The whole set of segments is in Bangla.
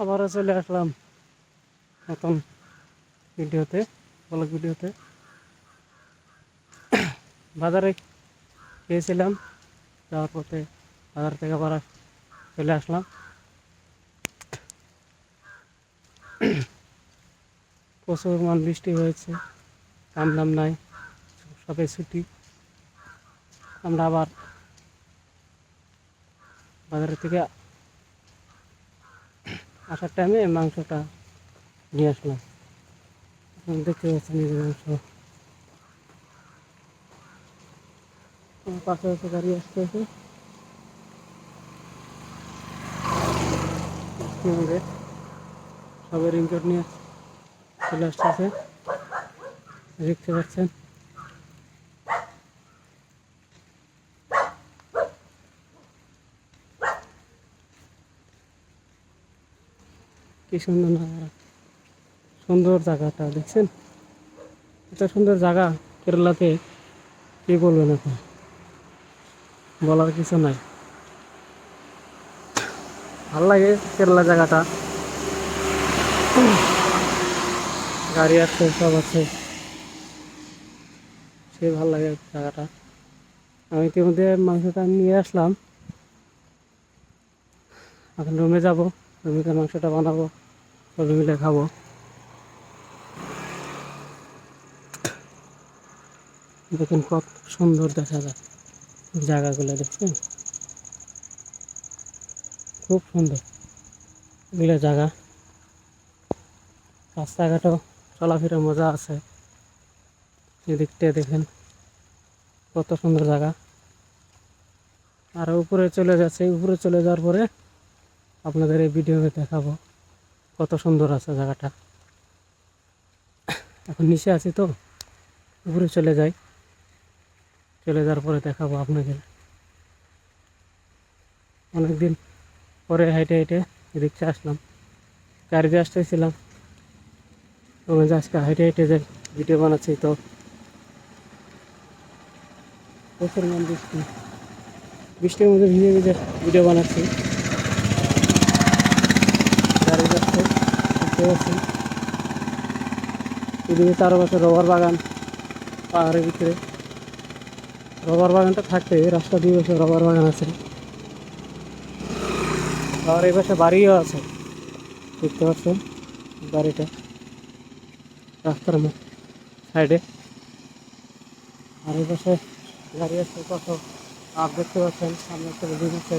আবারও চলে আসলাম নতুন ভিডিওতে, ব্লগ ভিডিওতে। বাজারে গিয়েছিলাম, যাওয়ার পথে বাজার থেকে আবার চলে আসলাম। প্রচুর বৃষ্টি হয়েছে, কাম দাম নাই, সবাই ছুটি। আমরা আবার বাজারের থেকে আসার টাইমে মাংসটা নিয়ে আসলাম। দেখতে পাচ্ছেন এই যে মাংস, পাশে পাশে গাড়ি আসতেছে। সবাই রেনকোট নিয়ে চলে আসতেছে, দেখতে পাচ্ছেন। কি সুন্দর না, সুন্দর জায়গাটা দেখছেন, এত সুন্দর জায়গা কেরালাতে, কি বলবেন এখন, বলার কিছু নাই। ভাল লাগে কেরালা জায়গাটা, গাড়ি আছে, সব আছে, সে ভাল লাগে জায়গাটা। আমি ইতিমধ্যে মাংসটা নিয়ে আসলাম, এখন রুমে যাব, রুমে মাংসটা বানাবো, সবাই মিলে খাবো। দেখুন কত সুন্দর দেখা যায় জায়গাগুলো, দেখছেন, খুব সুন্দর এগুলো জায়গা। রাস্তাঘাটও চলাফেরার মজা আছে, এদিকটা দেখেন কত সুন্দর জায়গা। আর উপরে চলে যাচ্ছে, উপরে চলে যাওয়ার পরে আপনাদের এই ভিডিওতে দেখাবো কত সুন্দর আছে জায়গাটা। এখন নিচে আছি তো, উপরে চলে যাই, চলে যাওয়ার পরে দেখাবো আপনাদের। অনেকদিন পরে হেঁটে হেঁটে এদিকটা আসলাম, গাড়িতে আসতেছিলাম, আজকে হেঁটে হেঁটে যাই, ভিডিও বানাচ্ছি। তো প্রচুর বৃষ্টি, বৃষ্টির মধ্যে ভিজে ভিজে ভিডিও বানাচ্ছি। গাড়ি যাচ্ছে, দেখতে পাচ্ছি। এদিকে 4 বছর রবার বাগান, পাহাড়ের ভিতরে রবার বাগানটা থাকতে রাস্তা 2 বছর রবার বাগান আছে। আর এই পাশে বাড়িও আছে, দেখতে পাচ্ছেন বাড়িটা রাস্তার সাইডে। আর এই পাশে গাড়ি আছে কত, আর দেখতে পাচ্ছেন সামনে একটা বিল্ডিং আছে।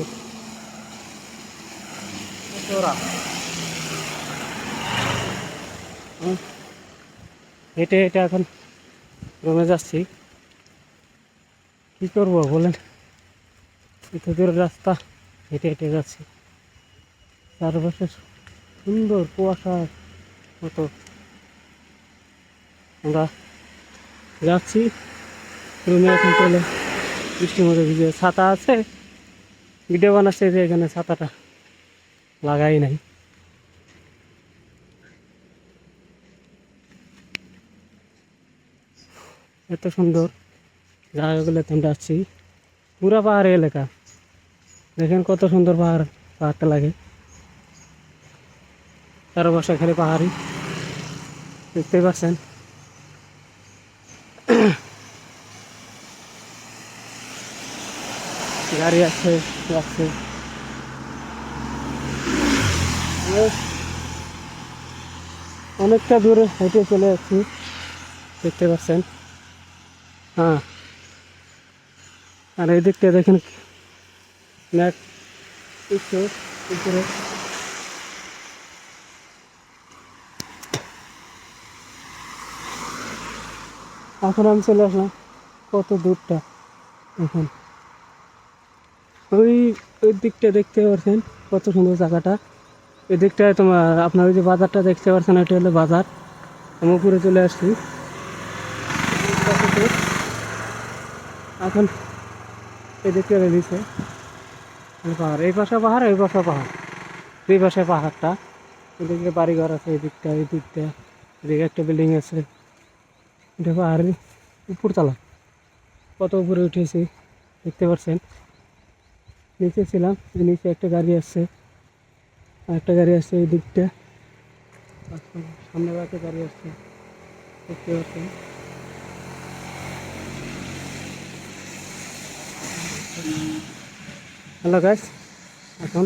হেঁটে হেঁটে এখন রুমে যাচ্ছি, কী করবো বলেন, এত দূর রাস্তা হেঁটে হেঁটে যাচ্ছি। চারপাশে সুন্দর কুয়াশার মতো আমরা যাচ্ছি রুমে। এখন চলে বৃষ্টির মধ্যে ভিজে, ছাতা আছে, ভিডিও বানাচ্ছে যে এখানে ছাতাটা লাগাই নাই। এত সুন্দর জায়গাগুলোতে আমরা যাচ্ছি, পুরা পাহাড়ি এলাকা, দেখেন কত সুন্দর পাহাড়টা লাগে। চারপাশে খালি পাহাড়ি, দেখতে পাচ্ছেন। গাড়ি আছে, যাচ্ছে, অনেকটা দূরে হেঁটে চলে যাচ্ছি, দেখতে পাচ্ছেন। হ্যাঁ, আর এই দিকটা দেখেন ম্যাপ উপরে। এখন আমি চলে আসলাম, কত দূরটা দেখুন, ওই ওই দিকটা দেখতে পাচ্ছেন কত সুন্দর জায়গাটা। এই দিকটায় তোমার আপনার ওই যে বাজারটা দেখতে পাচ্ছেন, এটা হলো বাজার। আমি উপরে চলে আসছি, এখন এদিকটা দিচ্ছে পাহাড়, এই পাশে পাহাড়, ওই পাশে পাহাড়, দুই পাশে পাহাড়টা। এদিকে বাড়িঘর আছে, এই দিকটা, এই দিকটা, এদিকে একটা বিল্ডিং আছে। এটা পাহাড়ের উপরতলা, কত উপরে উঠেছি দেখতে পাচ্ছেন। নিচে ছিলাম, নিচে একটা গাড়ি আসছে, আরেকটা গাড়ি আসছে এই দিকটা, সামনে একটা গাড়ি আসছে দেখতে পাচ্ছেন। হ্যালো গাইস, এখন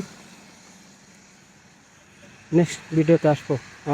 নেক্সট ভিডিওতে আসবো।